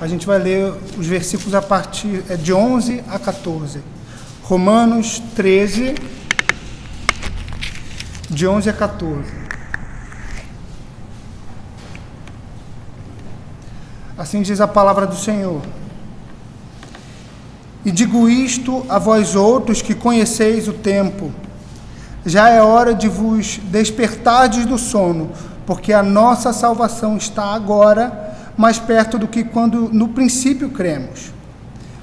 A gente vai ler os versículos a partir de 11 a 14. Romanos 13, de 11 a 14. Assim diz a palavra do Senhor. E digo isto a vós outros que conheceis o tempo. Já é hora de vos despertardes do sono, porque a nossa salvação está agora mais perto do que quando no princípio cremos.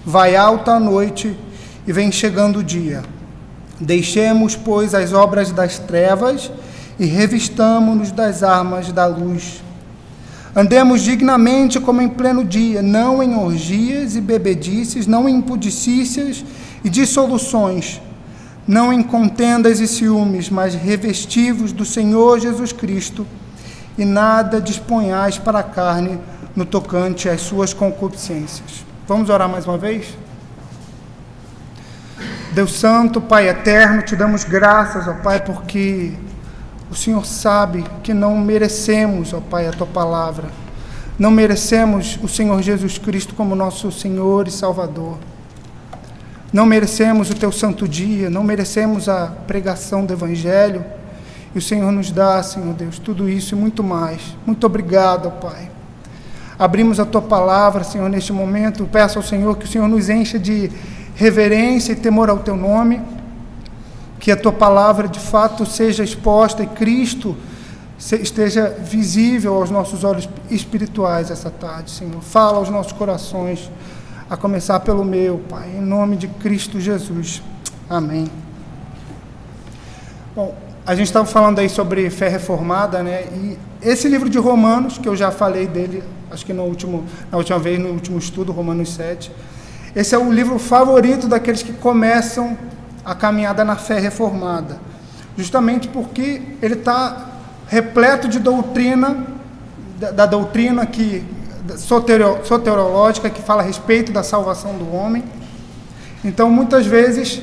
Vai alta a noite e vem chegando o dia. Deixemos, pois, as obras das trevas e revistamo-nos das armas da luz. Andemos dignamente como em pleno dia, não em orgias e bebedices, não em impudicícias e dissoluções, não em contendas e ciúmes, mas revestivos do Senhor Jesus Cristo, e nada disponhais para a carne no tocante às suas concupiscências. Vamos orar mais uma vez? Deus Santo, Pai Eterno, te damos graças, ó Pai, porque o Senhor sabe que não merecemos, ó Pai, a Tua palavra. Não merecemos o Senhor Jesus Cristo como nosso Senhor e Salvador. Não merecemos o Teu santo dia, não merecemos a pregação do Evangelho. E o Senhor nos dá, Senhor Deus, tudo isso e muito mais. Muito obrigado, ó Pai. Abrimos a Tua palavra, Senhor, neste momento. Peço ao Senhor que o Senhor nos encha de reverência e temor ao Teu nome. Que a Tua palavra, de fato, seja exposta e Cristo esteja visível aos nossos olhos espirituais essa tarde, Senhor. Fala aos nossos corações, a começar pelo meu, Pai, em nome de Cristo Jesus. Amém. Bom, a gente estava falando aí sobre fé reformada, né? E esse livro de Romanos, que eu já falei dele, acho que na última vez, no último estudo, Romanos 7, esse é o livro favorito daqueles que começam a caminhada na fé reformada, justamente porque ele está repleto de doutrina, da doutrina soteriológica, que fala a respeito da salvação do homem. Então, muitas vezes,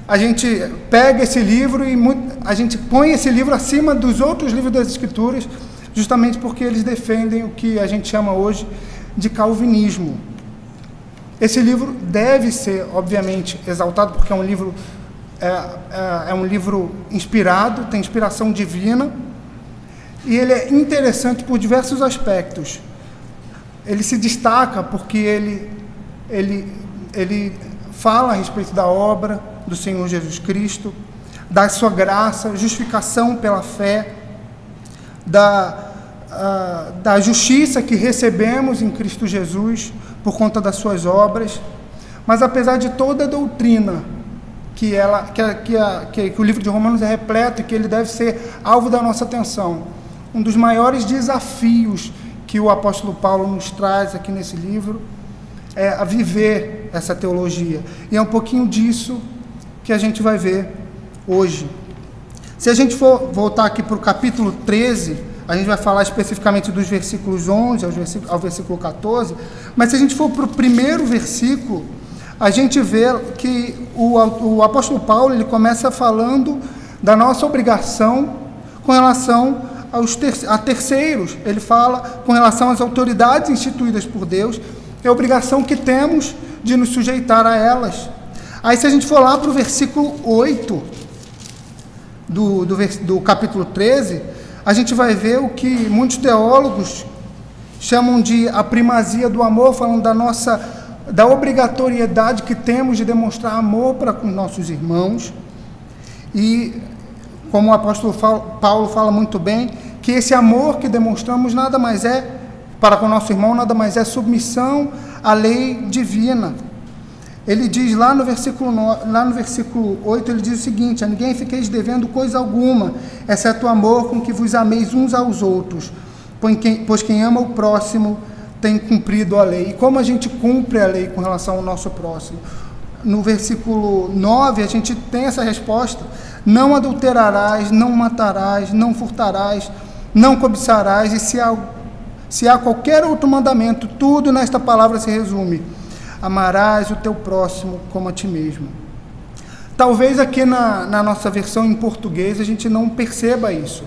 a gente pega esse livro e a gente põe esse livro acima dos outros livros das Escrituras, justamente porque eles defendem o que a gente chama hoje de calvinismo. Esse livro deve ser, obviamente, exaltado, porque é um livro inspirado, tem inspiração divina, e ele é interessante por diversos aspectos. Ele se destaca porque ele fala a respeito da obra do Senhor Jesus Cristo, da sua graça, justificação pela fé, da justiça que recebemos em Cristo Jesus por conta das suas obras. Mas apesar de toda a doutrina que o livro de Romanos é repleto e que ele deve ser alvo da nossa atenção, um dos maiores desafios que o apóstolo Paulo nos traz aqui nesse livro é a viver essa teologia. E é um pouquinho disso que a gente vai ver hoje. Se a gente for voltar aqui para o capítulo 13, a gente vai falar especificamente dos versículos 11 ao versículo 14, mas se a gente for para o primeiro versículo, a gente vê que o apóstolo Paulo ele começa falando da nossa obrigação com relação a terceiros. Ele fala com relação às autoridades instituídas por Deus, é a obrigação que temos de nos sujeitar a elas. Aí, se a gente for lá para o versículo 8 do capítulo 13, a gente vai ver o que muitos teólogos chamam de a primazia do amor, falando da obrigatoriedade que temos de demonstrar amor para com nossos irmãos. E como o apóstolo Paulo fala muito bem, que esse amor que demonstramos nada mais é, para com o nosso irmão, nada mais é submissão à lei divina. Ele diz lá no versículo 8, ele diz o seguinte: a ninguém fiqueis devendo coisa alguma, exceto o amor com que vos ameis uns aos outros, pois quem ama o próximo tem cumprido a lei. E como a gente cumpre a lei com relação ao nosso próximo? No versículo 9, a gente tem essa resposta: não adulterarás, não matarás, não furtarás, não cobiçarás, e se há qualquer outro mandamento, tudo nesta palavra se resume: amarás o teu próximo como a ti mesmo. Talvez aqui na nossa versão em português a gente não perceba isso,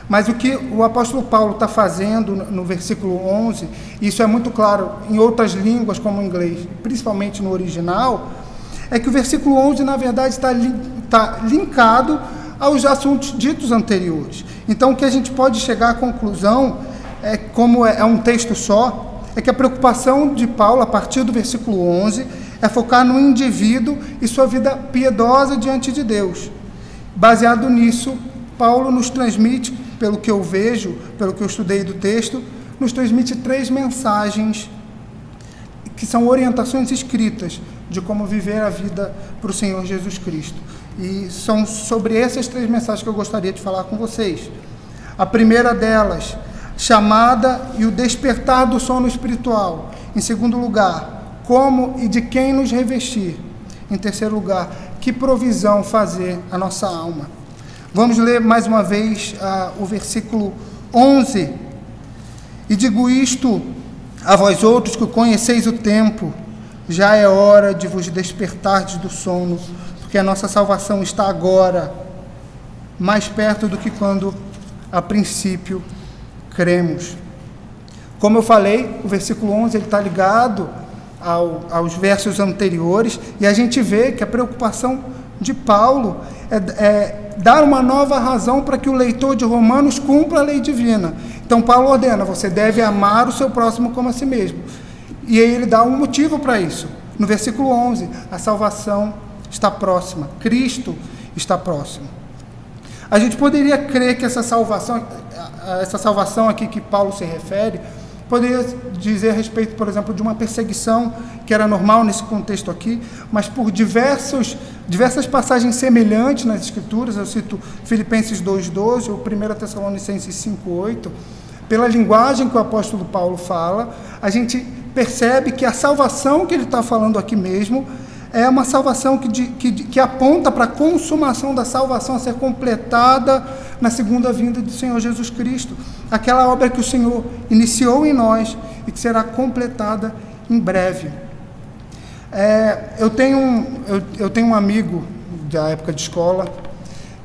Mas o que o apóstolo Paulo está fazendo no versículo 11, isso é muito claro em outras línguas como o inglês, principalmente no original, é que o versículo 11, na verdade, está linkado aos assuntos ditos anteriores. Então, o que a gente pode chegar à conclusão, como é um texto só, é que a preocupação de Paulo, a partir do versículo 11, é focar no indivíduo e sua vida piedosa diante de Deus. Baseado nisso, Paulo nos transmite, pelo que eu vejo, pelo que eu estudei do texto, nos transmite 3 mensagens que são orientações escritas de como viver a vida para o Senhor Jesus Cristo. E são sobre essas 3 mensagens que eu gostaria de falar com vocês. A primeira delas, chamada e o despertar do sono espiritual. Em segundo lugar, como e de quem nos revestir. Em terceiro lugar, que provisão fazer à nossa alma. Vamos ler mais uma vez o versículo 11. E digo isto a vós outros que conheceis o tempo, já é hora de vos despertardes do sono, porque a nossa salvação está agora mais perto do que quando a princípio cremos. Como eu falei, o versículo 11 está ligado aos versos anteriores, e a gente vê que a preocupação de Paulo é dar uma nova razão para que o leitor de Romanos cumpra a lei divina. Então Paulo ordena, você deve amar o seu próximo como a si mesmo. E aí ele dá um motivo para isso. No versículo 11, a salvação está próxima, Cristo está próximo. A gente poderia crer que essa salvação aqui que Paulo se refere, poderia dizer a respeito, por exemplo, de uma perseguição que era normal nesse contexto aqui, mas por diversas passagens semelhantes nas Escrituras, eu cito Filipenses 2,12 ou 1 Tessalonicenses 5,8, pela linguagem que o apóstolo Paulo fala, a gente percebe que a salvação que ele está falando aqui mesmo é uma salvação que aponta para a consumação da salvação a ser completada na segunda vinda do Senhor Jesus Cristo. Aquela obra que o Senhor iniciou em nós e que será completada em breve. Eu tenho um amigo da época de escola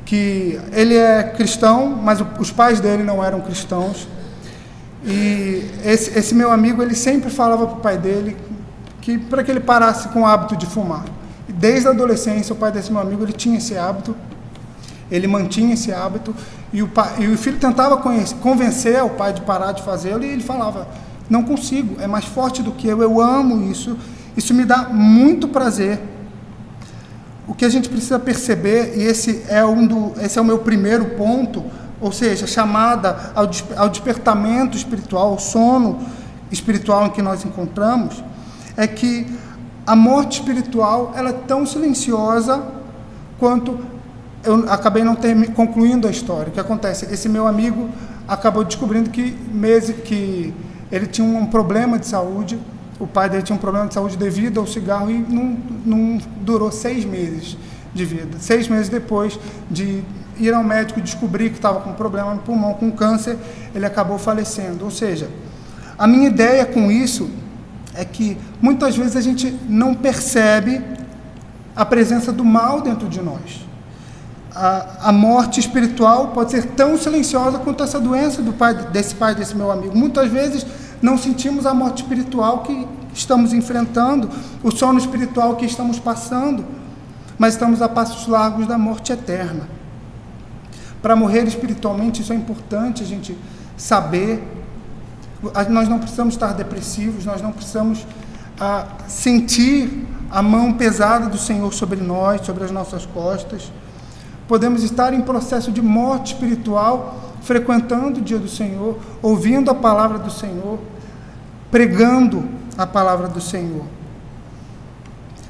que ele é cristão, mas os pais dele não eram cristãos. E esse meu amigo, ele sempre falava para o pai dele que para que ele parasse com o hábito de fumar. E desde a adolescência, o pai desse meu amigo, ele tinha esse hábito, ele mantinha esse hábito, e o filho tentava convencer o pai de parar de fazê-lo, e ele falava, não consigo, é mais forte do que eu amo isso me dá muito prazer. O que a gente precisa perceber, e esse é o meu primeiro ponto, ou seja, chamada ao despertamento espiritual, ao sono espiritual em que nós encontramos, é que a morte espiritual ela é tão silenciosa quanto eu acabei não concluindo a história. O que acontece? Esse meu amigo acabou descobrindo que ele tinha um problema de saúde, o pai dele tinha um problema de saúde devido ao cigarro e não durou 6 meses de vida. 6 meses depois de ir ao médico e descobrir que estava com um problema no pulmão, com câncer, ele acabou falecendo. Ou seja, a minha ideia com isso é que muitas vezes a gente não percebe a presença do mal dentro de nós. A morte espiritual pode ser tão silenciosa quanto essa doença desse meu amigo. Muitas vezes não sentimos a morte espiritual que estamos enfrentando, o sono espiritual que estamos passando, mas estamos a passos largos da morte eterna. Para morrer espiritualmente, isso é importante a gente saber. Nós não precisamos estar depressivos, nós não precisamos sentir a mão pesada do Senhor sobre nós, sobre as nossas costas. Podemos estar em processo de morte espiritual, frequentando o dia do Senhor, ouvindo a palavra do Senhor, pregando a palavra do Senhor.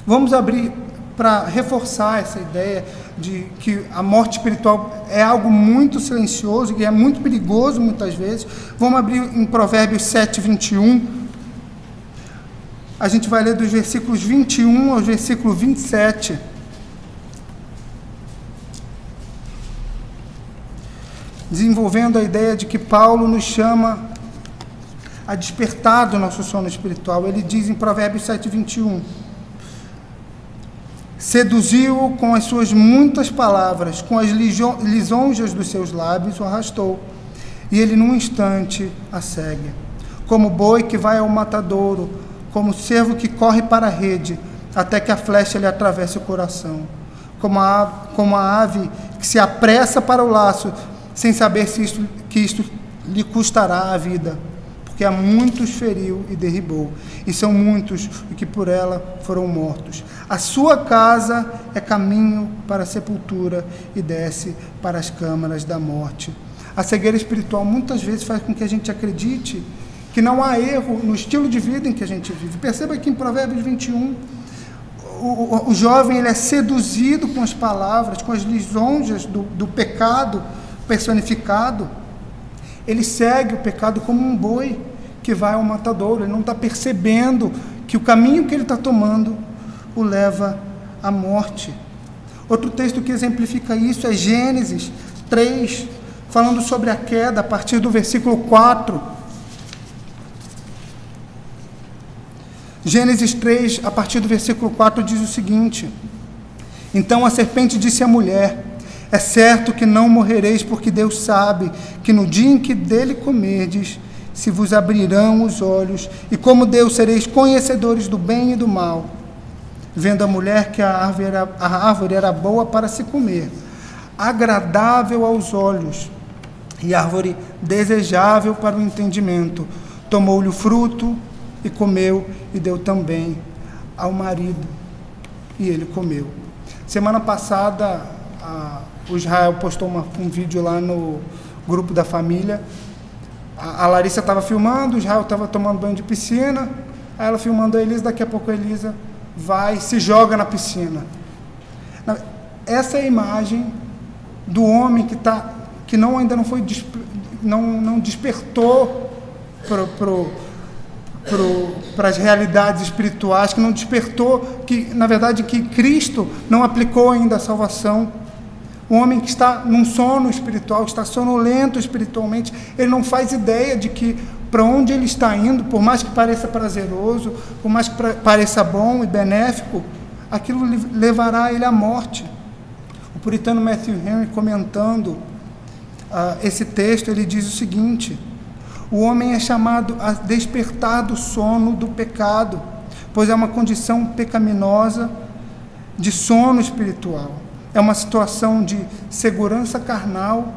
Vamos abrir para reforçar essa ideia de que a morte espiritual é algo muito silencioso e é muito perigoso muitas vezes. Vamos abrir em Provérbios 7, 21. A gente vai ler dos versículos 21 ao versículo 27. Desenvolvendo a ideia de que Paulo nos chama a despertar do nosso sono espiritual. Ele diz em Provérbios 7, 21... Seduziu-o com as suas muitas palavras, com as lisonjas dos seus lábios o arrastou. e ele num instante a segue. Como boi que vai ao matadouro, como cervo que corre para a rede, até que a flecha lhe atravesse o coração. Como a ave que se apressa para o laço, sem saber que isto lhe custará a vida, porque a muitos feriu e derribou, e são muitos os que por ela foram mortos. A sua casa é caminho para a sepultura e desce para as câmaras da morte. A cegueira espiritual muitas vezes faz com que a gente acredite que não há erro no estilo de vida em que a gente vive. Perceba que em Provérbios 21, o jovem ele é seduzido com as palavras, com as lisonjas do pecado personificado. Ele segue o pecado como um boi que vai ao matadouro. Ele não está percebendo que o caminho que ele está tomando o leva à morte. Outro texto que exemplifica isso é Gênesis 3, falando sobre a queda, a partir do versículo 4. Gênesis 3, a partir do versículo 4, diz o seguinte: Então a serpente disse à mulher: É certo que não morrereis, porque Deus sabe que no dia em que dele comerdes, se vos abrirão os olhos, e como Deus sereis conhecedores do bem e do mal. Vendo a mulher que a árvore era boa para se comer, agradável aos olhos, e árvore desejável para o entendimento, tomou-lhe o fruto e comeu, e deu também ao marido, e ele comeu. Semana passada, o Israel postou um vídeo lá no grupo da família. A Larissa estava filmando, o Israel estava tomando banho de piscina, aí ela filmando a Elisa, daqui a pouco a Elisa vai e se joga na piscina. Essa é a imagem do homem que ainda não foi, não despertou para as realidades espirituais, que não despertou, que na verdade que Cristo não aplicou ainda a salvação. Um homem que está num sono espiritual, está sonolento espiritualmente, ele não faz ideia de que para onde ele está indo, por mais que pareça prazeroso, por mais que pareça bom e benéfico, aquilo levará ele à morte. O puritano Matthew Henry, comentando esse texto, ele diz o seguinte: o homem é chamado a despertar do sono do pecado, pois é uma condição pecaminosa de sono espiritual. É uma situação de segurança carnal,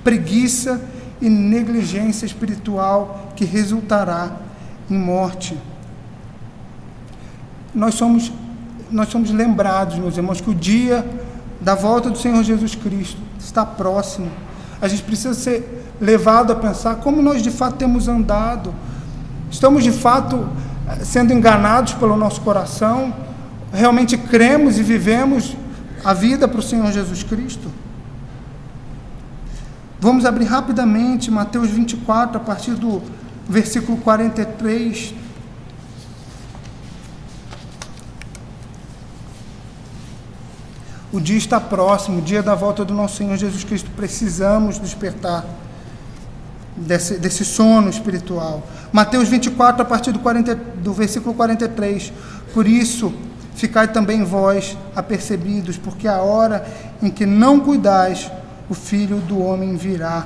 preguiça e negligência espiritual que resultará em morte. Nós somos lembrados, meus irmãos, que o dia da volta do Senhor Jesus Cristo está próximo. A gente precisa ser levado a pensar como nós de fato temos andado. Estamos de fato sendo enganados pelo nosso coração? Realmente cremos e vivemos a vida para o Senhor Jesus Cristo? Vamos abrir rapidamente Mateus 24, a partir do versículo 43. O dia está próximo, o dia da volta do nosso Senhor Jesus Cristo. Precisamos despertar desse sono espiritual. Mateus 24, a partir do versículo 43. Por isso, ficai também vós apercebidos, porque a hora em que não cuidais, o Filho do Homem virá.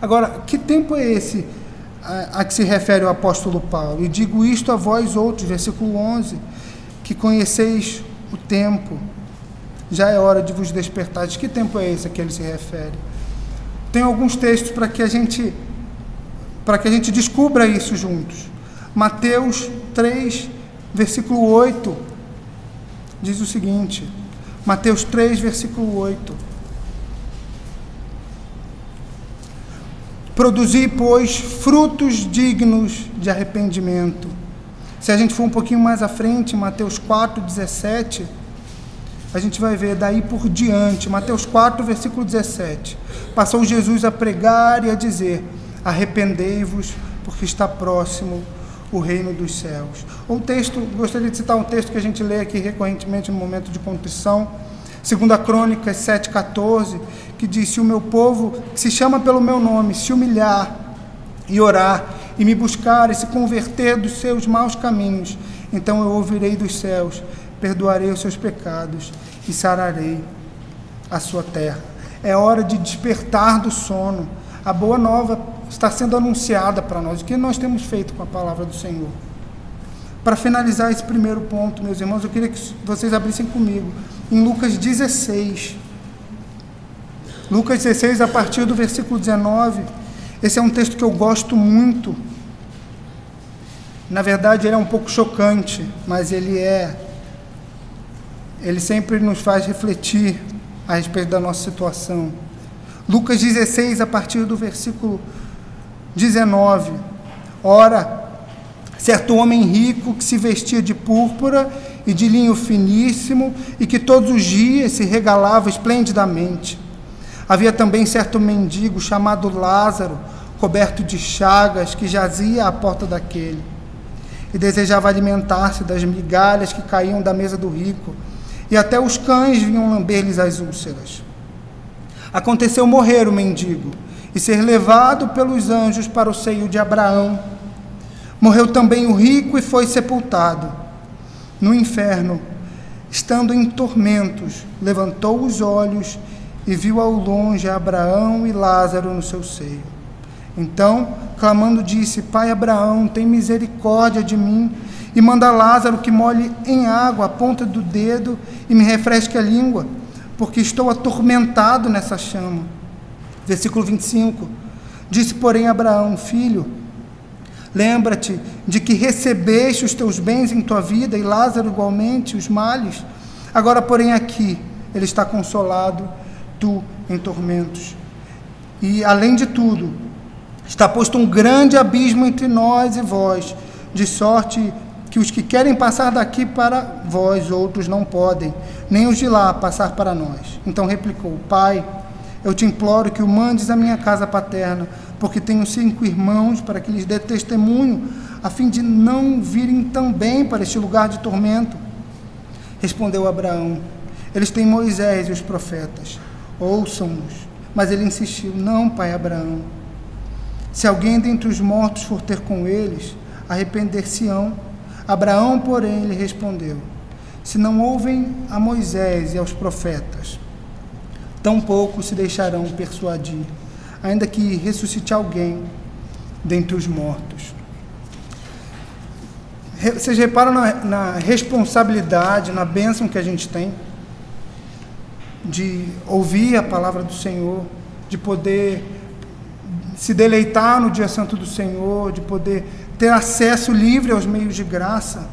Agora, que tempo é esse a que se refere o apóstolo Paulo? E digo isto a vós outros, versículo 11, que conheceis o tempo, já é hora de vos despertar. De que tempo é esse a que ele se refere? Tem alguns textos para que a gente descubra isso juntos. Mateus 3, versículo 8, diz o seguinte, Mateus 3, versículo 8. Produzi, pois, frutos dignos de arrependimento. Se a gente for um pouquinho mais à frente, Mateus 4, 17, a gente vai ver daí por diante, Mateus 4, versículo 17. Passou Jesus a pregar e a dizer: arrependei-vos, porque está próximo o reino dos céus. Um texto, gostaria de citar um texto que a gente lê aqui recorrentemente no momento de contrição, 2 Crônicas 7,14, que diz: se o meu povo, que se chama pelo meu nome, se humilhar e orar, e me buscar e se converter dos seus maus caminhos, então eu ouvirei dos céus, perdoarei os seus pecados e sararei a sua terra. É hora de despertar do sono. A boa nova está sendo anunciada para nós. O que nós temos feito com a palavra do Senhor? Para finalizar esse primeiro ponto, meus irmãos, eu queria que vocês abrissem comigo em Lucas 16. Lucas 16, a partir do versículo 19. Esse é um texto que eu gosto muito. Na verdade, ele é um pouco chocante, mas ele sempre nos faz refletir a respeito da nossa situação. Lucas 16, a partir do versículo 19. Ora, certo homem rico que se vestia de púrpura e de linho finíssimo e que todos os dias se regalava esplendidamente. Havia também certo mendigo chamado Lázaro, coberto de chagas, que jazia à porta daquele e desejava alimentar-se das migalhas que caíam da mesa do rico, e até os cães vinham lamber-lhes as úlceras. Aconteceu morrer o mendigo e ser levado pelos anjos para o seio de Abraão. Morreu também o rico e foi sepultado. No inferno, estando em tormentos, levantou os olhos e viu ao longe Abraão e Lázaro no seu seio. Então, clamando, disse: Pai Abraão, tem misericórdia de mim e manda Lázaro que molhe em água a ponta do dedo e me refresque a língua, porque estou atormentado nessa chama. Versículo 25. Disse, porém, Abraão: Filho, lembra-te de que recebeste os teus bens em tua vida e Lázaro igualmente os males. Agora, porém, aqui ele está consolado, tu em tormentos. E, além de tudo, está posto um grande abismo entre nós e vós, de sorte que os que querem passar daqui para vós outros não podem, nem os de lá passar para nós. Então replicou: Pai, eu te imploro que o mandes à minha casa paterna, porque tenho 5 irmãos, para que lhes dê testemunho, a fim de não virem também para este lugar de tormento. Respondeu Abraão: Eles têm Moisés e os profetas, ouçam-nos. Mas ele insistiu: Não, pai Abraão, se alguém dentre os mortos for ter com eles, arrepender-se-ão. Abraão, porém, lhe respondeu: Se não ouvem a Moisés e aos profetas, tampouco se deixarão persuadir, ainda que ressuscite alguém dentre os mortos. Vocês reparam na responsabilidade, na bênção que a gente tem de ouvir a palavra do Senhor, de poder se deleitar no dia santo do Senhor, de poder ter acesso livre aos meios de graça.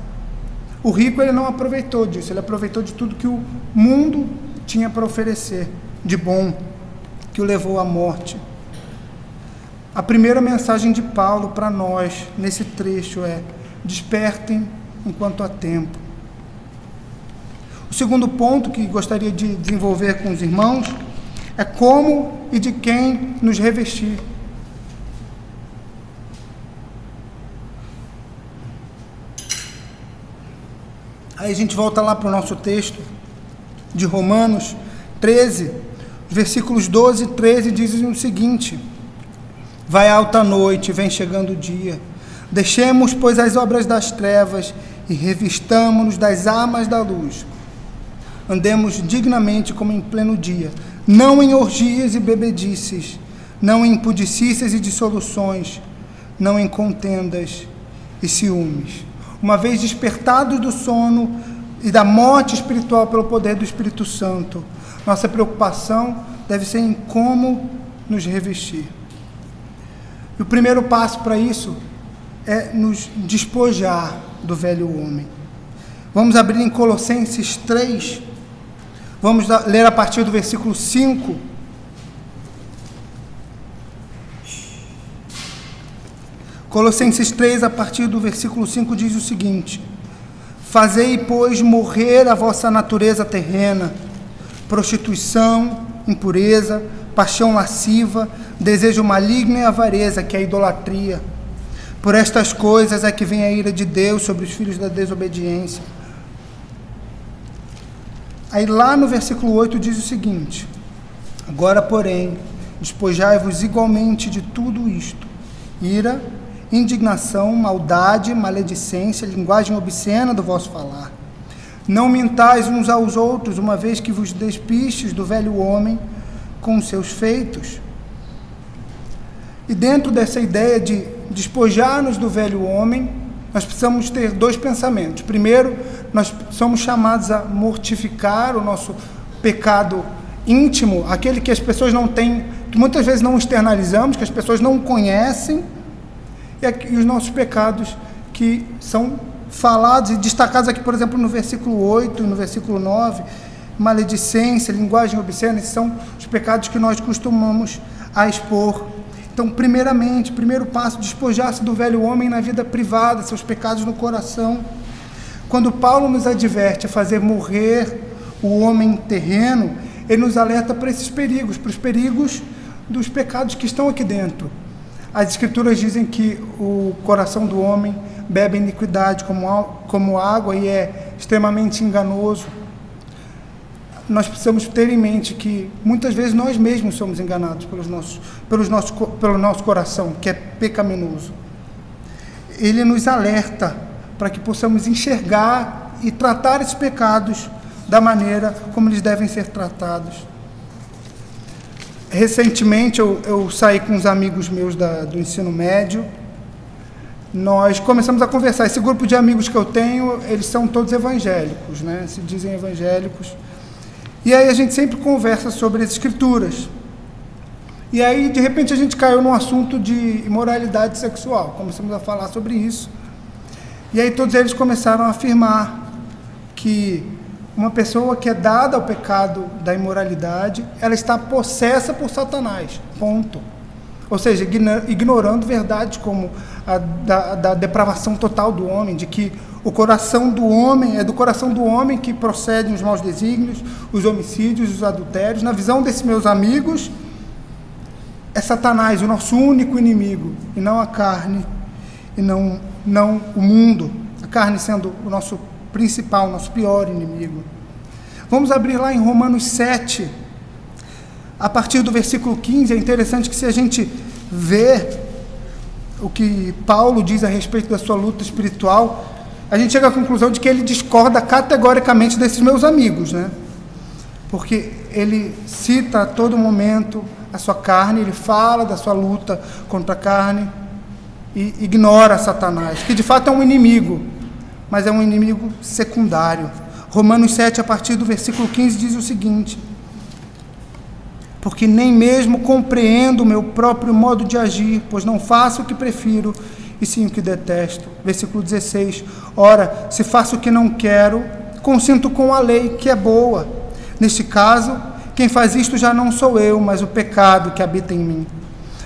O rico, ele não aproveitou disso, ele aproveitou de tudo que o mundo tinha para oferecer de bom, que o levou à morte. A primeira mensagem de Paulo para nós nesse trecho é: despertem enquanto há tempo. O segundo ponto que gostaria de desenvolver com os irmãos é como e de quem nos revestir. Aí a gente volta lá para o nosso texto de Romanos 13, versículos 12 e 13 dizem o seguinte: Vai alta noite, vem chegando o dia. Deixemos, pois, as obras das trevas e revistamo-nos das armas da luz. Andemos dignamente como em pleno dia, não em orgias e bebedices, não em impudicícias e dissoluções, não em contendas e ciúmes. Uma vez despertados do sono e da morte espiritual pelo poder do Espírito Santo, nossa preocupação deve ser em como nos revestir. E o primeiro passo para isso é nos despojar do velho homem. Vamos abrir em Colossenses 3, vamos ler a partir do versículo 5. Colossenses 3, a partir do versículo 5, diz o seguinte: Fazei, pois, morrer a vossa natureza terrena, prostituição, impureza, paixão lasciva, desejo maligno e avareza, que é a idolatria. Por estas coisas é que vem a ira de Deus sobre os filhos da desobediência. Aí lá no versículo 8 diz o seguinte: Agora, porém, despojai-vos igualmente de tudo isto: ira, indignação, maldade, maledicência, linguagem obscena do vosso falar. Não mintais uns aos outros, uma vez que vos despistes do velho homem com os seus feitos. E dentro dessa ideia de despojar-nos do velho homem, nós precisamos ter dois pensamentos. Primeiro, nós somos chamados a mortificar o nosso pecado íntimo, aquele que as pessoas não têm, que muitas vezes não externalizamos, que as pessoas não conhecem, e os nossos pecados que são falados e destacados aqui, por exemplo, no versículo 8 e no versículo 9, maledicência, linguagem obscena, esses são os pecados que nós costumamos a expor. Então, primeiramente, primeiro passo, despojar-se do velho homem na vida privada, seus pecados no coração. Quando Paulo nos adverte a fazer morrer o homem terreno, ele nos alerta para esses perigos, para os perigos dos pecados que estão aqui dentro. As Escrituras dizem que o coração do homem bebe iniquidade como água e é extremamente enganoso. Nós precisamos ter em mente que muitas vezes nós mesmos somos enganados pelo nosso coração, que é pecaminoso. Ele nos alerta para que possamos enxergar e tratar esses pecados da maneira como eles devem ser tratados. Recentemente eu saí com uns amigos meus do ensino médio. Nós começamos a conversar. Esse grupo de amigos que eu tenho, eles são todos evangélicos, né? Se dizem evangélicos. E aí a gente sempre conversa sobre as Escrituras. E aí, de repente, a gente caiu num assunto de imoralidade sexual. Começamos a falar sobre isso. E aí todos eles começaram a afirmar que uma pessoa que é dada ao pecado da imoralidade, ela está possessa por Satanás, ponto. Ou seja, ignorando verdades como a da depravação total do homem, de que o coração do homem, é do coração do homem que procedem os maus desígnios, os homicídios, os adultérios. Na visão desses meus amigos, é Satanás o nosso único inimigo, e não a carne, e não o mundo, a carne sendo o nosso principal, nosso pior inimigo. Vamos abrir lá em Romanos 7, a partir do versículo 15. É interessante que, se a gente vê o que Paulo diz a respeito da sua luta espiritual, a gente chega à conclusão de que ele discorda categoricamente desses meus amigos, né? Porque ele cita a todo momento a sua carne, ele fala da sua luta contra a carne e ignora Satanás, que de fato é um inimigo, mas é um inimigo secundário. Romanos 7, a partir do versículo 15, diz o seguinte: porque nem mesmo compreendo o meu próprio modo de agir, pois não faço o que prefiro, e sim o que detesto. Versículo 16, ora, se faço o que não quero, consinto com a lei, que é boa. Neste caso, quem faz isto já não sou eu, mas o pecado que habita em mim.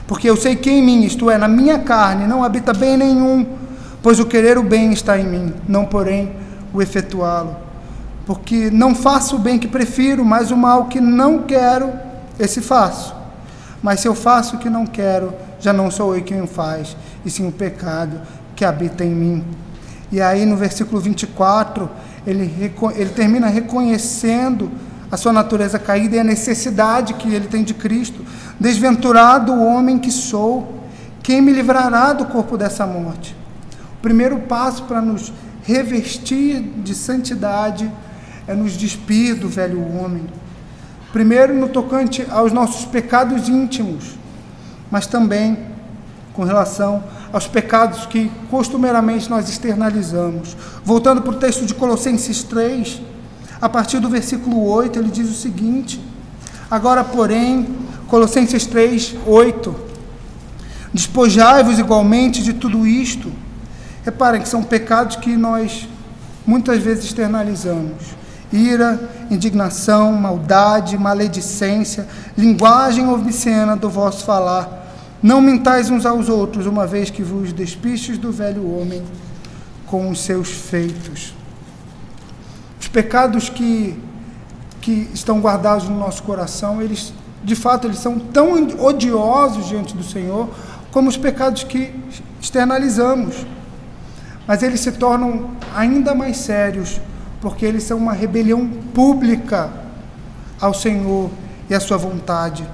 Porque eu sei que em mim, isto é, na minha carne, não habita bem nenhum, pois o querer o bem está em mim, não porém o efetuá-lo. Porque não faço o bem que prefiro, mas o mal que não quero, esse faço. Mas se eu faço o que não quero, já não sou eu quem o faz, e sim o pecado que habita em mim. E aí no versículo 24, ele termina reconhecendo a sua natureza caída e a necessidade que ele tem de Cristo. Desventurado o homem que sou, quem me livrará do corpo dessa morte? O primeiro passo para nos revestir de santidade é nos despir do velho homem. Primeiro no tocante aos nossos pecados íntimos, mas também com relação aos pecados que costumeiramente nós externalizamos. Voltando para o texto de Colossenses 3, a partir do versículo 8, ele diz o seguinte: agora, porém, Colossenses 3, 8, despojai-vos igualmente de tudo isto. Reparem que são pecados que nós muitas vezes externalizamos: ira, indignação, maldade, maledicência, linguagem obscena do vosso falar. Não mentais uns aos outros, uma vez que vos despistes do velho homem com os seus feitos. Os pecados que estão guardados no nosso coração, eles, de fato, eles são tão odiosos diante do Senhor como os pecados que externalizamos. Mas eles se tornam ainda mais sérios, porque eles são uma rebelião pública ao Senhor e à sua vontade.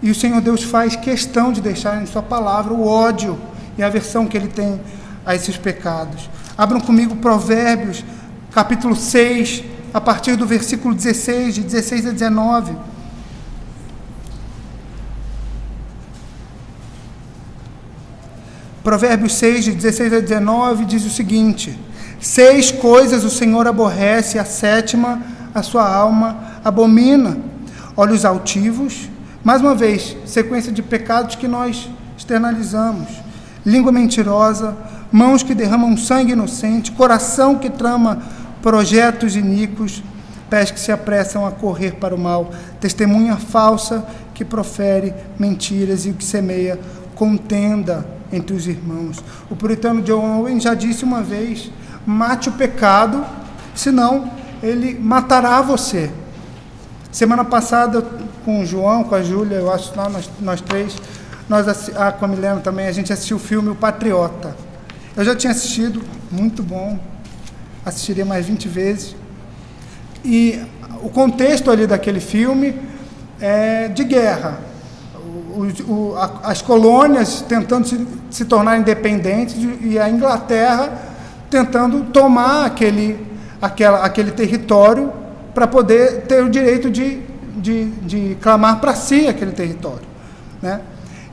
E o Senhor Deus faz questão de deixar em sua palavra o ódio e a aversão que ele tem a esses pecados. Abram comigo Provérbios, capítulo 6, a partir do versículo 16, de 16 a 19. Provérbios 6, de 16 a 19, diz o seguinte: 6 coisas o Senhor aborrece, a 7ª a sua alma abomina: olhos altivos, mais uma vez, sequência de pecados que nós externalizamos, língua mentirosa, mãos que derramam sangue inocente, coração que trama projetos iníquos, pés que se apressam a correr para o mal, testemunha falsa que profere mentiras e que semeia contenda entre os irmãos. O puritano John Owen já disse uma vez: mate o pecado, senão ele matará você. Semana passada, com o João, com a Júlia, eu acho, nós três, com a Milena também, a gente assistiu o filme O Patriota. Eu já tinha assistido, muito bom, assistiria mais 20 vezes. E o contexto ali daquele filme é de guerra. As colônias tentando se tornar independentes e a Inglaterra tentando tomar aquele território para poder ter o direito de clamar para si aquele território, né?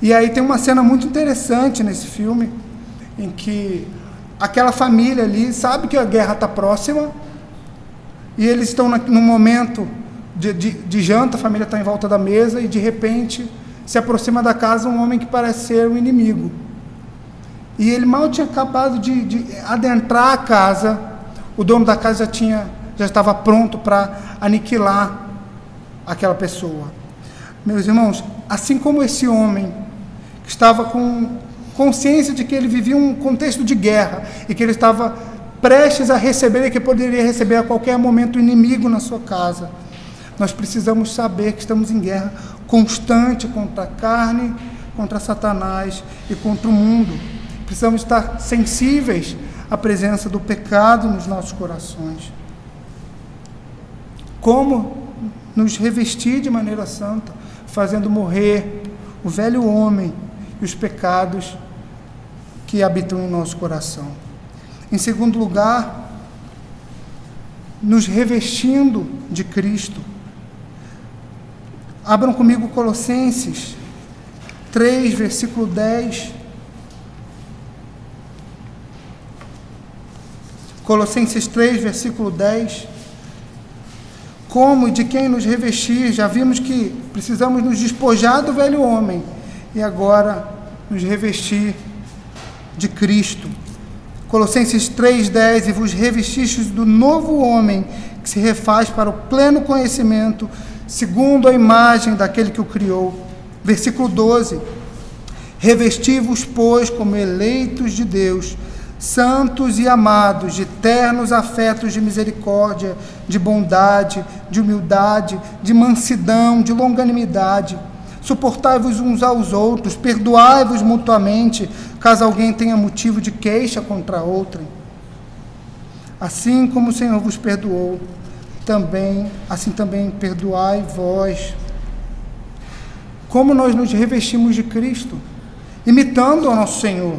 E aí tem uma cena muito interessante nesse filme, em que aquela família ali sabe que a guerra está próxima, e eles estão num momento de janta, a família está em volta da mesa, e de repente se aproxima da casa um homem que parece ser um inimigo. E ele mal tinha acabado de adentrar a casa, o dono da casa já estava pronto para aniquilar aquela pessoa. Meus irmãos, assim como esse homem que estava com consciência de que ele vivia um contexto de guerra e que ele estava prestes a receber e que poderia receber a qualquer momento o inimigo na sua casa, nós precisamos saber que estamos em guerra constante contra a carne, contra Satanás e contra o mundo. Precisamos estar sensíveis à presença do pecado nos nossos corações. Como nos revestir de maneira santa, fazendo morrer o velho homem e os pecados que habitam em nosso coração. Em segundo lugar, nos revestindo de Cristo. Abram comigo Colossenses 3, versículo 10. Colossenses 3, versículo 10. Como e de quem nos revestir? Já vimos que precisamos nos despojar do velho homem e agora nos revestir de Cristo. Colossenses 3,10: e vos revestistes do novo homem, que se refaz para o pleno conhecimento, segundo a imagem daquele que o criou. Versículo 12: revesti-vos, pois, como eleitos de Deus, santos e amados, de ternos afetos de misericórdia, de bondade, de humildade, de mansidão, de longanimidade. Suportai-vos uns aos outros, perdoai-vos mutuamente, caso alguém tenha motivo de queixa contra outrem. Assim como o Senhor vos perdoou, assim também perdoai vós. Como nós nos revestimos de Cristo? Imitando ao nosso Senhor.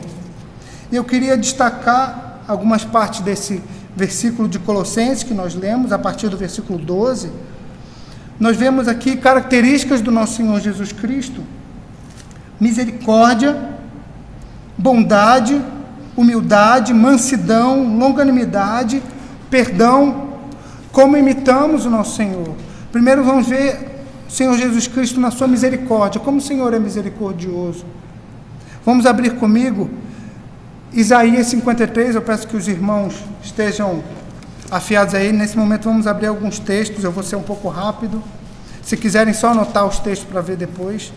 E eu queria destacar algumas partes desse versículo de Colossenses que nós lemos, a partir do versículo 12. Nós vemos aqui características do nosso Senhor Jesus Cristo: misericórdia, bondade, humildade, mansidão, longanimidade, perdão. Como imitamos o nosso Senhor? Primeiro vamos ver o Senhor Jesus Cristo na sua misericórdia. Como o Senhor é misericordioso. Vamos abrir comigo Isaías 53, eu peço que os irmãos estejam afiados aí. Nesse momento vamos abrir alguns textos, eu vou ser um pouco rápido. Se quiserem só anotar os textos para ver depois.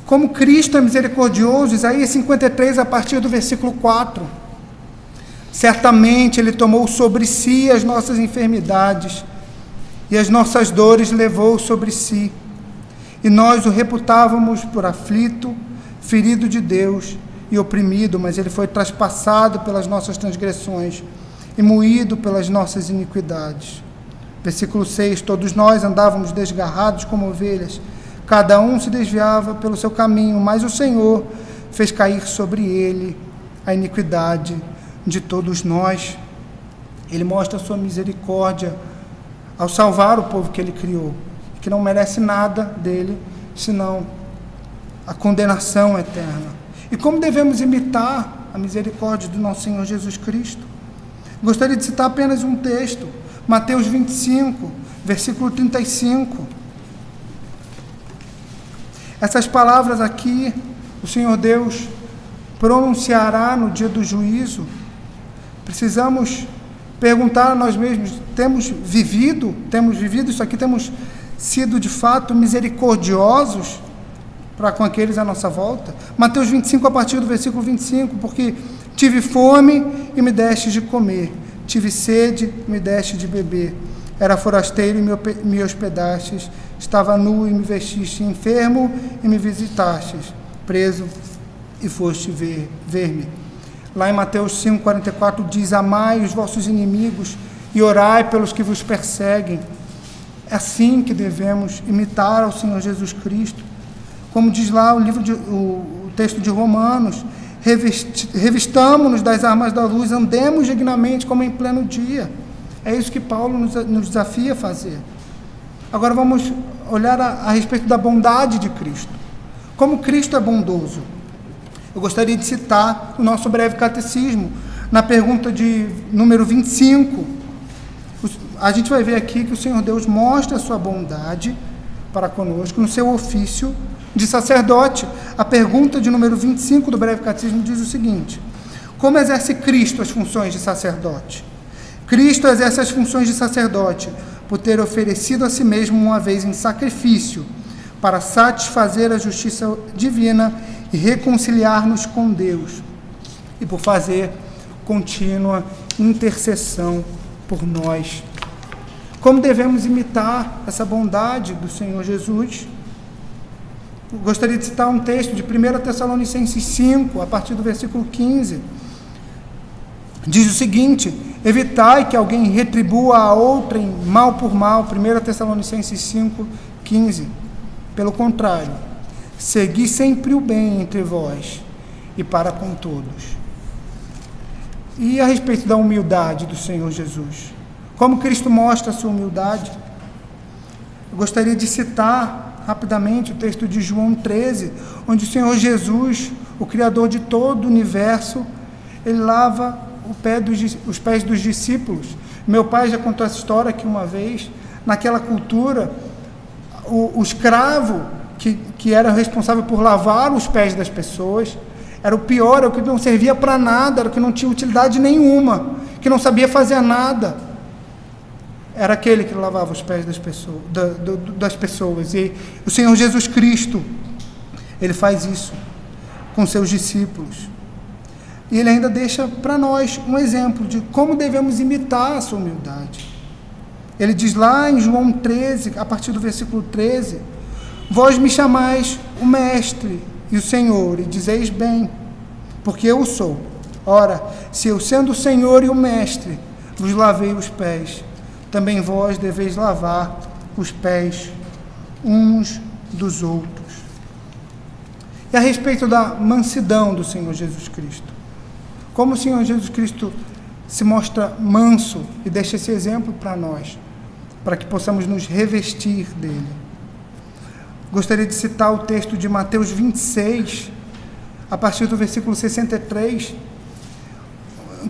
Como Cristo é misericordioso, Isaías 53, a partir do versículo 4. Certamente Ele tomou sobre si as nossas enfermidades, e as nossas dores levou sobre si. E nós o reputávamos por aflito, ferido de Deus e oprimido, mas Ele foi traspassado pelas nossas transgressões e moído pelas nossas iniquidades. Versículo 6, todos nós andávamos desgarrados como ovelhas, cada um se desviava pelo seu caminho, mas o Senhor fez cair sobre Ele a iniquidade de todos nós. Ele mostra a sua misericórdia ao salvar o povo que Ele criou, que não merece nada dele, senão a condenação eterna. E como devemos imitar a misericórdia do nosso Senhor Jesus Cristo? Gostaria de citar apenas um texto, Mateus 25, versículo 35. Essas palavras aqui, o Senhor Deus pronunciará no dia do juízo. Precisamos perguntar a nós mesmos, temos vivido isso aqui, temos sido de fato misericordiosos para com aqueles à nossa volta? Mateus 25, a partir do versículo 25, porque tive fome e me deste de comer, tive sede e me deste de beber, era forasteiro e me hospedastes, estava nu e me vestiste, enfermo e me visitastes, preso e foste ver-me. Lá em Mateus 5,44 diz: amai os vossos inimigos e orai pelos que vos perseguem. É assim que devemos imitar ao Senhor Jesus Cristo. Como diz lá o texto de Romanos, revistamo-nos das armas da luz, andemos dignamente como em pleno dia. É isso que Paulo nos desafia a fazer. Agora vamos olhar a respeito da bondade de Cristo. Como Cristo é bondoso. Eu gostaria de citar o nosso breve catecismo, na pergunta de número 25. A gente vai ver aqui que o Senhor Deus mostra a sua bondade para conosco no seu ofício de sacerdote. A pergunta de número 25 do breve catecismo diz o seguinte: como exerce Cristo as funções de sacerdote? Cristo exerce as funções de sacerdote por ter oferecido a si mesmo uma vez em sacrifício para satisfazer a justiça divina e reconciliar-nos com Deus, e por fazer contínua intercessão por nós. Como devemos imitar essa bondade do Senhor Jesus? Eu gostaria de citar um texto de 1 Tessalonicenses 5, a partir do versículo 15. Diz o seguinte: evitai que alguém retribua a outrem mal por mal. 1 Tessalonicenses 5, 15. Pelo contrário, segui sempre o bem entre vós e para com todos. E a respeito da humildade do Senhor Jesus? Como Cristo mostra a sua humildade? Eu gostaria de citar rapidamente o texto de João 13, onde o Senhor Jesus, o Criador de todo o universo, ele lava os pés dos discípulos. Meu pai já contou essa história aqui uma vez. Naquela cultura, o escravo que era responsável por lavar os pés das pessoas era o pior, era o que não servia para nada, era o que não tinha utilidade nenhuma, que não sabia fazer nada. Era aquele que lavava os pés das pessoas. E o Senhor Jesus Cristo, ele faz isso com seus discípulos. E ele ainda deixa para nós um exemplo de como devemos imitar a sua humildade. Ele diz lá em João 13, a partir do versículo 13: vós me chamais o Mestre e o Senhor, e dizeis bem, porque eu o sou. Ora, se eu, sendo o Senhor e o Mestre, vos lavei os pés, também vós deveis lavar os pés uns dos outros. E a respeito da mansidão do Senhor Jesus Cristo, como o Senhor Jesus Cristo se mostra manso e deixa esse exemplo para nós, para que possamos nos revestir dele. Gostaria de citar o texto de Mateus 26, a partir do versículo 63,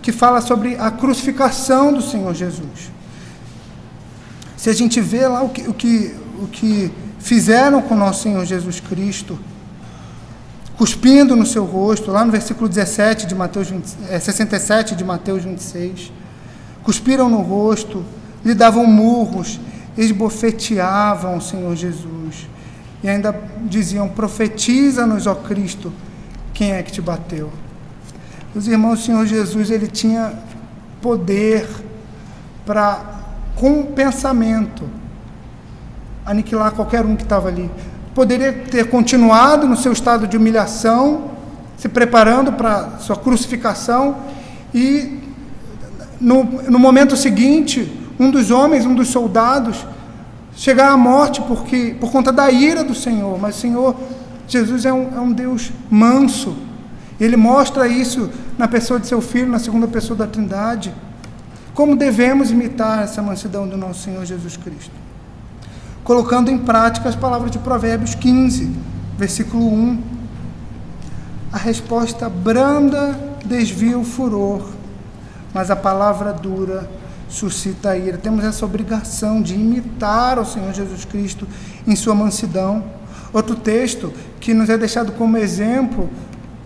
que fala sobre a crucificação do Senhor Jesus. Se a gente vê lá o que fizeram com o nosso Senhor Jesus Cristo, cuspindo no seu rosto, lá no versículo 17 de Mateus 67 de Mateus 26, cuspiram no rosto, lhe davam murros, esbofeteavam o Senhor Jesus, e ainda diziam: profetiza-nos, ó Cristo, quem é que te bateu? Os irmãos, o Senhor Jesus, ele tinha poder para, com o pensamento, aniquilar qualquer um que estava ali. Poderia ter continuado no seu estado de humilhação, se preparando para sua crucificação, e no momento seguinte, um dos homens, um dos soldados, chegar à morte por conta da ira do Senhor. Mas o Senhor Jesus é um Deus manso. Ele mostra isso na pessoa de seu Filho, na segunda pessoa da Trindade. Como devemos imitar essa mansidão do nosso Senhor Jesus Cristo? Colocando em prática as palavras de Provérbios 15, versículo 1. A resposta branda desvia o furor, mas a palavra dura suscita a ira. Temos essa obrigação de imitar o Senhor Jesus Cristo em sua mansidão. Outro texto que nos é deixado como exemplo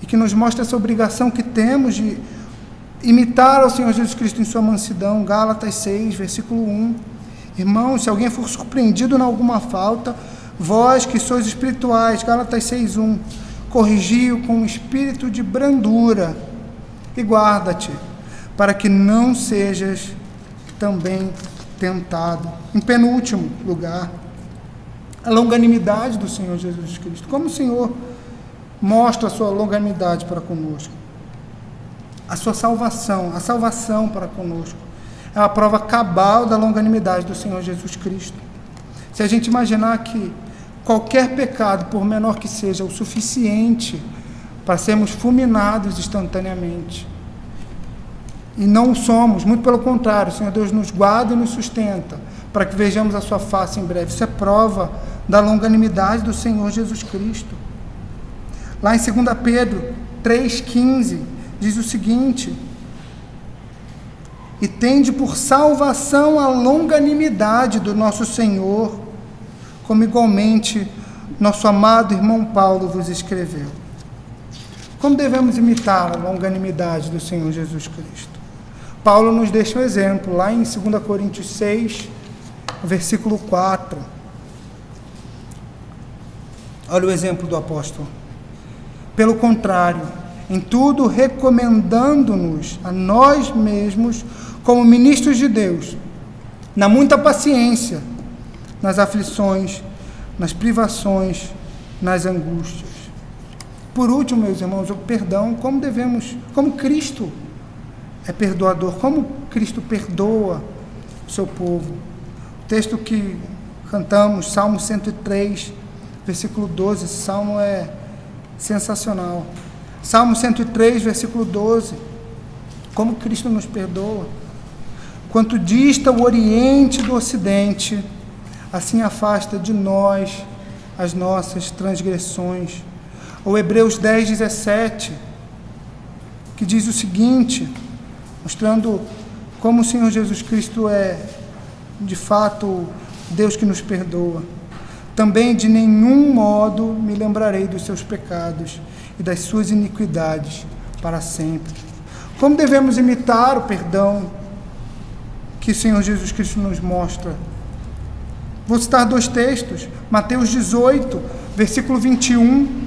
e que nos mostra essa obrigação que temos de imitar ao Senhor Jesus Cristo em sua mansidão, Gálatas 6, versículo 1. Irmãos, se alguém for surpreendido em alguma falta, vós que sois espirituais, Gálatas 6, 1, corrigi-o com um espírito de brandura e guarda-te, para que não sejas também tentado. Em penúltimo lugar, a longanimidade do Senhor Jesus Cristo. Como o Senhor mostra a sua longanimidade para conosco? A sua salvação, a salvação para conosco, é uma prova cabal da longanimidade do Senhor Jesus Cristo. Se a gente imaginar que qualquer pecado, por menor que seja, é o suficiente para sermos fulminados instantaneamente, e não somos, muito pelo contrário, o Senhor Deus nos guarda e nos sustenta, para que vejamos a sua face em breve. Isso é prova da longanimidade do Senhor Jesus Cristo. Lá em 2 Pedro 3,15, diz o seguinte: e tende por salvação a longanimidade do nosso Senhor, como igualmente nosso amado irmão Paulo vos escreveu. Como devemos imitar a longanimidade do Senhor Jesus Cristo? Paulo nos deixa um exemplo, lá em 2 Coríntios 6, versículo 4. Olha o exemplo do apóstolo. Pelo contrário, em tudo recomendando-nos a nós mesmos como ministros de Deus, na muita paciência, nas aflições, nas privações, nas angústias. Por último, meus irmãos, o perdão, como Cristo é perdoador, como Cristo perdoa o seu povo. O texto que cantamos, Salmo 103, versículo 12, esse salmo é sensacional. Salmo 103, versículo 12, como Cristo nos perdoa. Quanto dista o Oriente do Ocidente, assim afasta de nós as nossas transgressões. Ou Hebreus 10, 17, que diz o seguinte, mostrando como o Senhor Jesus Cristo é, de fato, Deus que nos perdoa. Também de nenhum modo me lembrarei dos seus pecados e das suas iniquidades para sempre. Como devemos imitar o perdão que o Senhor Jesus Cristo nos mostra? Vou citar dois textos, Mateus 18, versículo 21.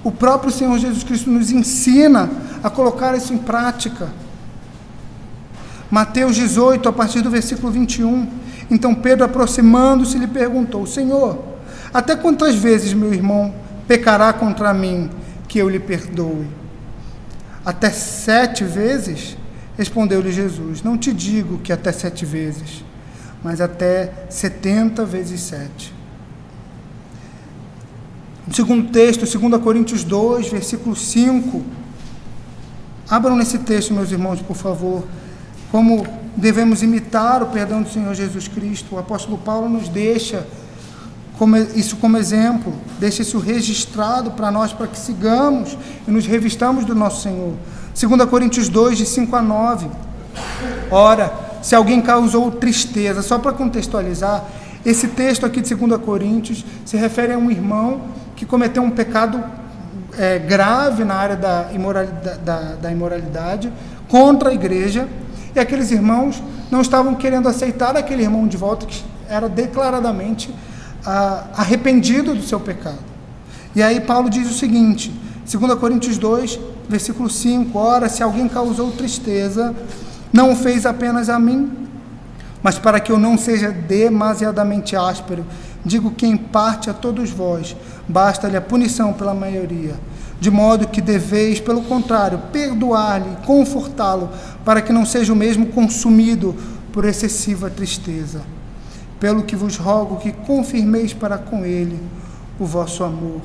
O próprio Senhor Jesus Cristo nos ensina a colocar isso em prática. Mateus 18, a partir do versículo 21. Então Pedro, aproximando-se, lhe perguntou: Senhor, até quantas vezes meu irmão pecará contra mim, que eu lhe perdoe? Até 7 vezes? Respondeu-lhe Jesus: não te digo que até 7 vezes, mas até 70 vezes 7. O segundo texto, 2 Coríntios 2, versículo 5. Abram nesse texto, meus irmãos, por favor, como devemos imitar o perdão do Senhor Jesus Cristo. O apóstolo Paulo nos deixa isso como exemplo, deixa isso registrado para nós, para que sigamos e nos revistamos do nosso Senhor. 2 Coríntios 2, de 5 a 9. Ora, se alguém causou tristeza, só para contextualizar, esse texto aqui de 2 Coríntios se refere a um irmão que cometeu um pecado grave na área da imoralidade contra a igreja, e aqueles irmãos não estavam querendo aceitar aquele irmão de volta que era declaradamente arrependido do seu pecado. E aí Paulo diz o seguinte, 2 Coríntios 2, versículo 5, ora, se alguém causou tristeza, não o fez apenas a mim, mas para que eu não seja demasiadamente áspero, digo que em parte a todos vós, basta-lhe a punição pela maioria, de modo que deveis, pelo contrário, perdoar-lhe, confortá-lo, para que não seja o mesmo consumido por excessiva tristeza. Pelo que vos rogo que confirmeis para com ele o vosso amor.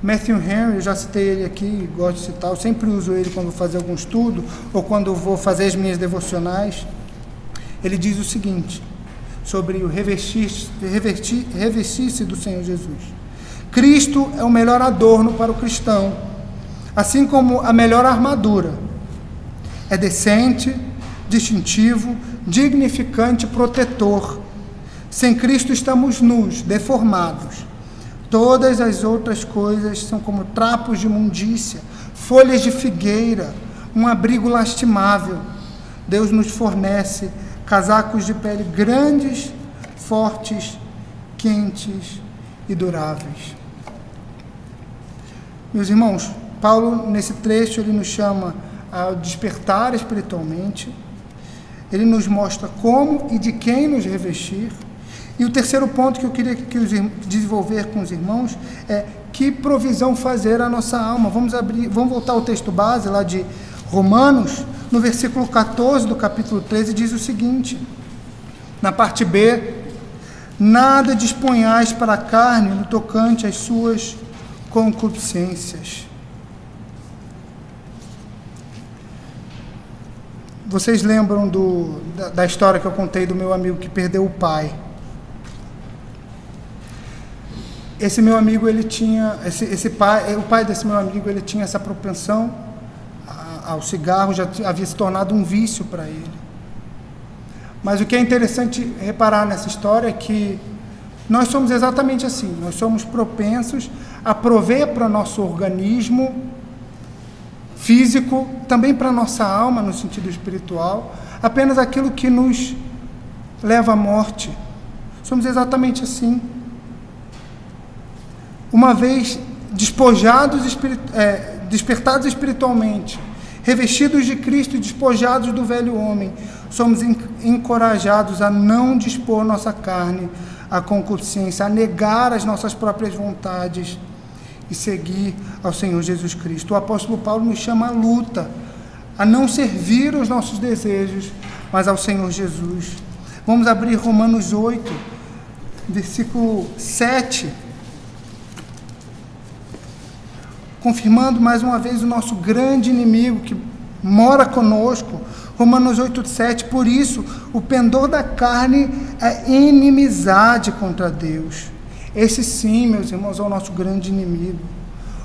Matthew Henry, eu já citei ele aqui, gosto de citar, eu sempre uso ele quando vou fazer algum estudo, ou quando vou fazer as minhas devocionais. Ele diz o seguinte, sobre o revestir-se do Senhor Jesus. Cristo é o melhor adorno para o cristão, assim como a melhor armadura. É decente, distintivo, dignificante, protetor. Sem Cristo estamos nus, deformados. Todas as outras coisas são como trapos de imundícia, folhas de figueira, um abrigo lastimável. Deus nos fornece casacos de pele grandes, fortes, quentes e duráveis. Meus irmãos, Paulo, nesse trecho, ele nos chama a despertar espiritualmente, ele nos mostra como e de quem nos revestir. E o terceiro ponto que eu queria desenvolver com os irmãos é que provisão fazer à nossa alma. Vamos voltar ao texto base lá de Romanos, no versículo 14 do capítulo 13, diz o seguinte, na parte B: nada disponhais para a carne no tocante às suas concupiscências. Vocês lembram da história que eu contei do meu amigo que perdeu o pai? Esse meu amigo, ele tinha, o pai desse meu amigo, ele tinha essa propensão ao cigarro, já havia se tornado um vício para ele. Mas o que é interessante reparar nessa história é que nós somos exatamente assim, nós somos propensos a prover para o nosso organismo físico, também para a nossa alma, no sentido espiritual, apenas aquilo que nos leva à morte. Somos exatamente assim. Uma vez despertados espiritualmente, revestidos de Cristo e despojados do velho homem, somos encorajados a não dispor nossa carne à concupiscência, a negar as nossas próprias vontades e seguir ao Senhor Jesus Cristo. O apóstolo Paulo nos chama à luta, a não servir aos nossos desejos, mas ao Senhor Jesus. Vamos abrir Romanos 8, versículo 7, confirmando mais uma vez o nosso grande inimigo que mora conosco. Romanos 8, 7, por isso o pendor da carne é inimizade contra Deus. Esse sim, meus irmãos, é o nosso grande inimigo.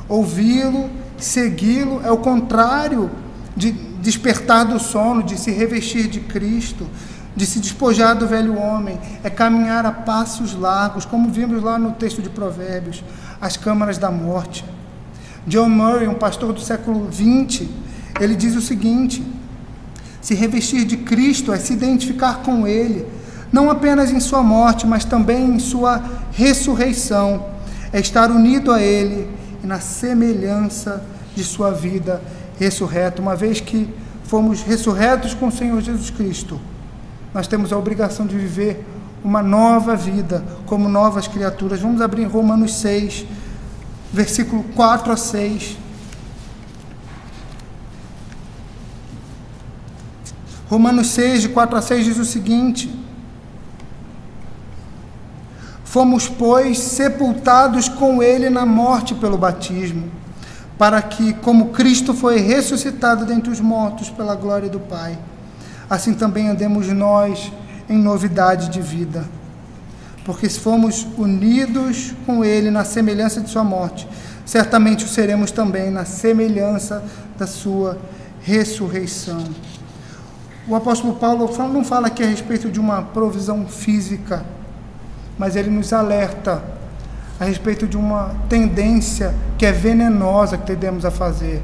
Ouvi-lo, segui-lo, é o contrário de despertar do sono, de se revestir de Cristo, de se despojar do velho homem, é caminhar a passos largos, como vimos lá no texto de Provérbios, as câmaras da morte. John Murray, um pastor do século XX, ele diz o seguinte: se revestir de Cristo é se identificar com Ele, não apenas em sua morte, mas também em sua ressurreição, é estar unido a Ele e na semelhança de sua vida ressurreta. Uma vez que fomos ressurretos com o Senhor Jesus Cristo, nós temos a obrigação de viver uma nova vida como novas criaturas. Vamos abrir Romanos 6, versículo 4 a 6. Romanos 6, de 4 a 6, diz o seguinte: fomos, pois, sepultados com Ele na morte pelo batismo, para que, como Cristo foi ressuscitado dentre os mortos pela glória do Pai, assim também andemos nós em novidade de vida. Porque se fomos unidos com Ele na semelhança de sua morte, certamente o seremos também na semelhança da sua ressurreição. O apóstolo Paulo não fala aqui a respeito de uma provisão física, mas ele nos alerta a respeito de uma tendência que é venenosa que tendemos a fazer,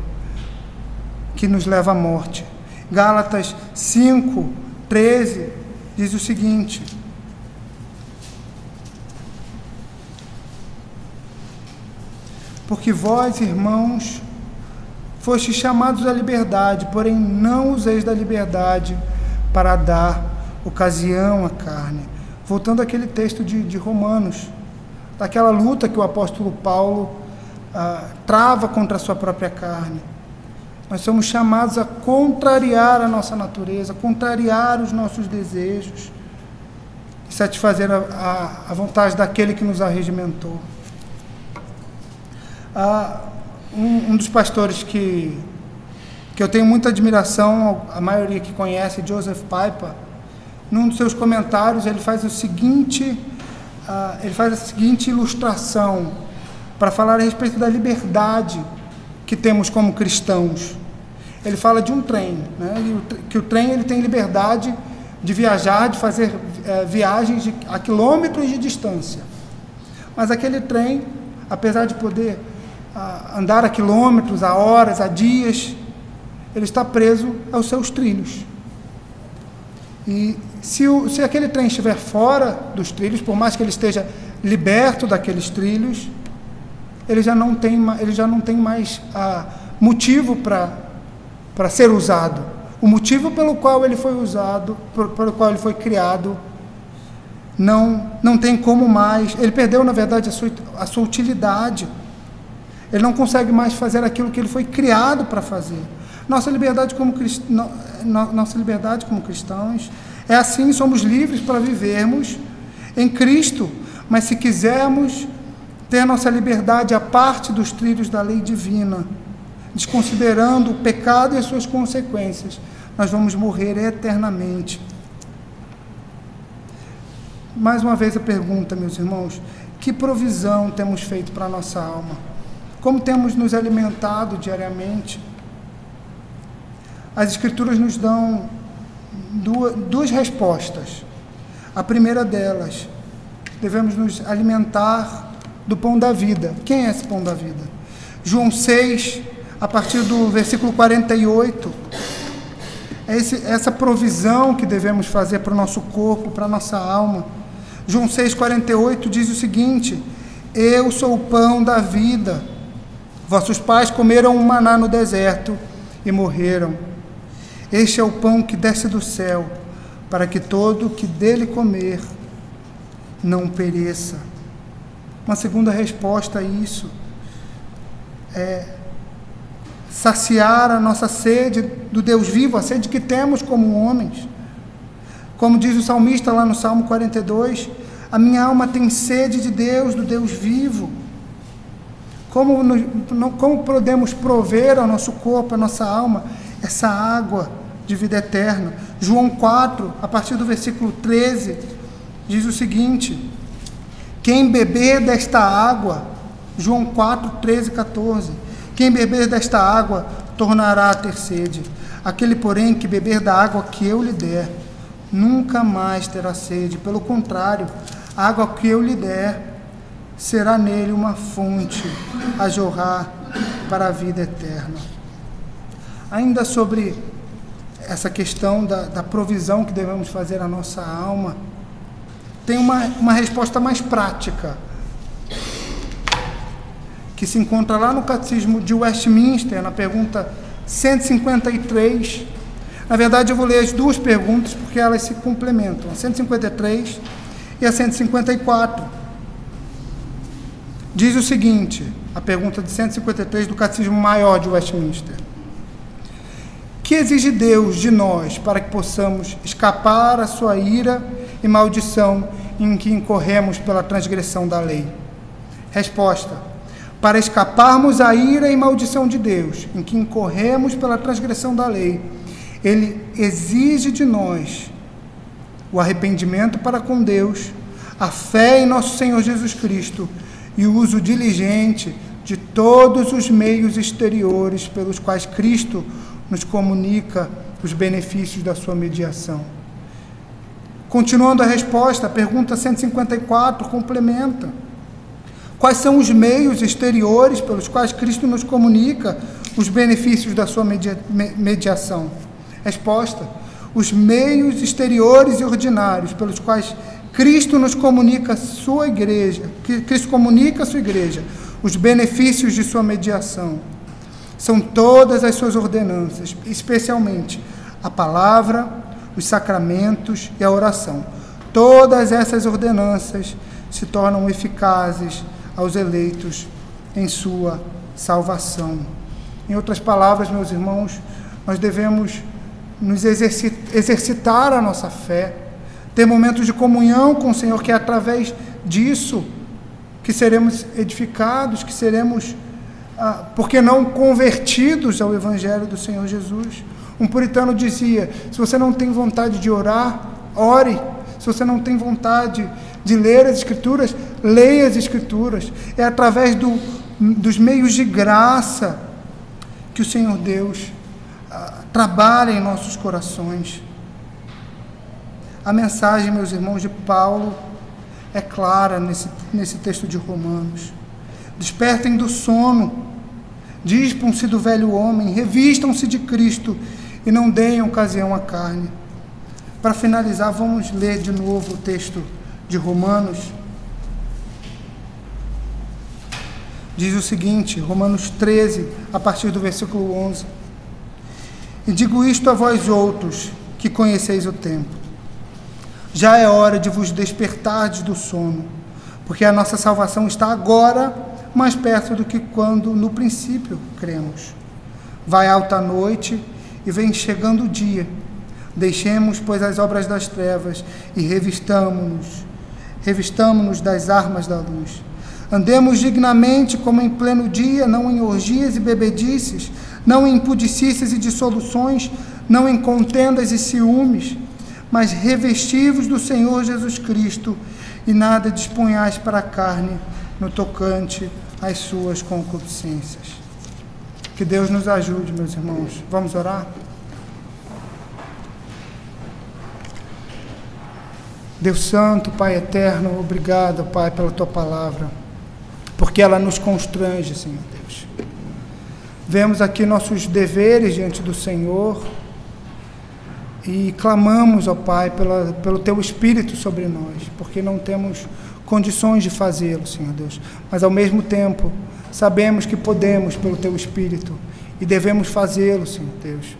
que nos leva à morte. Gálatas 5, 13 diz o seguinte: porque vós, irmãos, fostes chamados à liberdade, porém não useis da liberdade para dar ocasião à carne. Voltando àquele texto de Romanos, daquela luta que o apóstolo Paulo trava contra a sua própria carne. Nós somos chamados a contrariar a nossa natureza, contrariar os nossos desejos e satisfazer a vontade daquele que nos arregimentou. Um dos pastores que eu tenho muita admiração, a maioria que conhece, Joseph Piper, num dos seus comentários, ele faz a seguinte ilustração para falar a respeito da liberdade que temos como cristãos. Ele fala de um trem, né? Que o trem ele tem liberdade de viajar, de fazer viagens a quilômetros de distância. Mas aquele trem, apesar de poder andar a quilômetros, a horas, a dias, ele está preso aos seus trilhos. E se aquele trem estiver fora dos trilhos, por mais que ele esteja liberto daqueles trilhos, ele já não tem mais motivo para ser usado. O motivo pelo qual ele foi usado, pelo qual ele foi criado, não tem como mais. Ele perdeu, na verdade, a sua utilidade. Ele não consegue mais fazer aquilo que ele foi criado para fazer. Nossa liberdade como cristãos é assim, somos livres para vivermos em Cristo, mas se quisermos ter nossa liberdade à parte dos trilhos da lei divina, desconsiderando o pecado e as suas consequências, nós vamos morrer eternamente. Mais uma vez a pergunta, meus irmãos, que provisão temos feito para a nossa alma? Como temos nos alimentado diariamente? As Escrituras nos dão duas respostas. A primeira delas, devemos nos alimentar do pão da vida. Quem é esse pão da vida? João 6, a partir do versículo 48, é essa provisão que devemos fazer para o nosso corpo, para a nossa alma. João 6, 48 diz o seguinte: eu sou o pão da vida. Vossos pais comeram o maná no deserto e morreram. Este é o pão que desce do céu, para que todo que dele comer não pereça. Uma segunda resposta a isso é saciar a nossa sede do Deus vivo, a sede que temos como homens. Como diz o salmista lá no Salmo 42, a minha alma tem sede de Deus, do Deus vivo. Como podemos prover ao nosso corpo, à nossa alma, essa água de vida eterna? João 4, a partir do versículo 13, diz o seguinte: quem beber desta água, João 4, 13 e 14, quem beber desta água tornará a ter sede. Aquele, porém, que beber da água que eu lhe der, nunca mais terá sede. Pelo contrário, a água que eu lhe der será nele uma fonte a jorrar para a vida eterna. Ainda sobre essa questão da provisão que devemos fazer à nossa alma, tem uma resposta mais prática, que se encontra lá no Catecismo de Westminster, na pergunta 153. Na verdade, eu vou ler as duas perguntas, porque elas se complementam, a 153 e a 154. Diz o seguinte, a pergunta de 153 do Catecismo Maior de Westminster: que exige Deus de nós para que possamos escapar à sua ira e maldição em que incorremos pela transgressão da lei? Resposta: para escaparmos à ira e maldição de Deus, em que incorremos pela transgressão da lei, Ele exige de nós o arrependimento para com Deus, a fé em nosso Senhor Jesus Cristo e o uso diligente de todos os meios exteriores pelos quais Cristo nos comunica os benefícios da sua mediação. Continuando a resposta, a pergunta 154 complementa: quais são os meios exteriores pelos quais Cristo nos comunica os benefícios da sua mediação? Resposta: os meios exteriores e ordinários pelos quais Cristo nos comunica a sua igreja, Cristo comunica a sua igreja os benefícios de sua mediação. São todas as suas ordenanças, especialmente a palavra, os sacramentos e a oração. Todas essas ordenanças se tornam eficazes aos eleitos em sua salvação. Em outras palavras, meus irmãos, nós devemos nos exercitar a nossa fé, ter momentos de comunhão com o Senhor, que é através disso que seremos edificados, que seremos, porque não convertidos ao Evangelho do Senhor Jesus. Um puritano dizia: se você não tem vontade de orar, ore. Se você não tem vontade de ler as Escrituras, leia as Escrituras. É através dos meios de graça que o Senhor Deus trabalha em nossos corações. A mensagem, meus irmãos, de Paulo é clara nesse texto de Romanos. Despertem do sono, dispam-se do velho homem, revistam-se de Cristo e não deem ocasião à carne. Para finalizar, vamos ler de novo o texto de Romanos. Diz o seguinte, Romanos 13, a partir do versículo 11. E digo isto a vós outros, que conheceis o tempo. Já é hora de vos despertardes do sono, porque a nossa salvação está agora mais perto do que quando no princípio cremos. Vai alta a noite e vem chegando o dia. Deixemos, pois, as obras das trevas e revistamo-nos das armas da luz. Andemos dignamente como em pleno dia, não em orgias e bebedices, não em impudicícias e dissoluções, não em contendas e ciúmes, mas revestivos do Senhor Jesus Cristo, e nada disponhais para a carne no tocante às suas concupiscências. Que Deus nos ajude, meus irmãos. Vamos orar? Deus Santo, Pai Eterno, obrigado, Pai, pela Tua palavra, porque ela nos constrange, Senhor Deus. Vemos aqui nossos deveres diante do Senhor e clamamos, ó Pai, pelo Teu Espírito sobre nós, porque não temos condições de fazê-lo, Senhor Deus, mas ao mesmo tempo sabemos que podemos pelo Teu Espírito e devemos fazê-lo, Senhor Deus.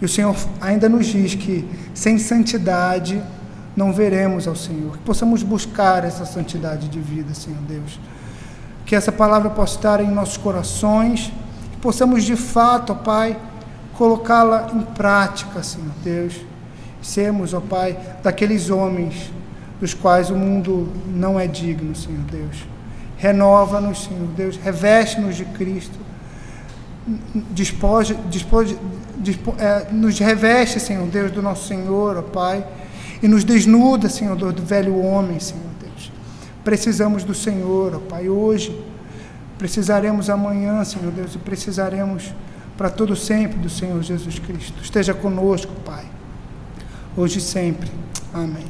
E o Senhor ainda nos diz que sem santidade não veremos ao Senhor, que possamos buscar essa santidade de vida, Senhor Deus, que essa palavra possa estar em nossos corações, que possamos de fato, ó Pai, colocá-la em prática, Senhor Deus, sermos, ó Pai, daqueles homens dos quais o mundo não é digno, Senhor Deus. Renova-nos, Senhor Deus, reveste-nos de Cristo, nos reveste, Senhor Deus, do nosso Senhor, ó Pai, e nos desnuda, Senhor, do velho homem, Senhor Deus. Precisamos do Senhor, ó Pai, hoje, precisaremos amanhã, Senhor Deus, e precisaremos para todo sempre do Senhor Jesus Cristo. Esteja conosco, Pai, hoje e sempre. Amém.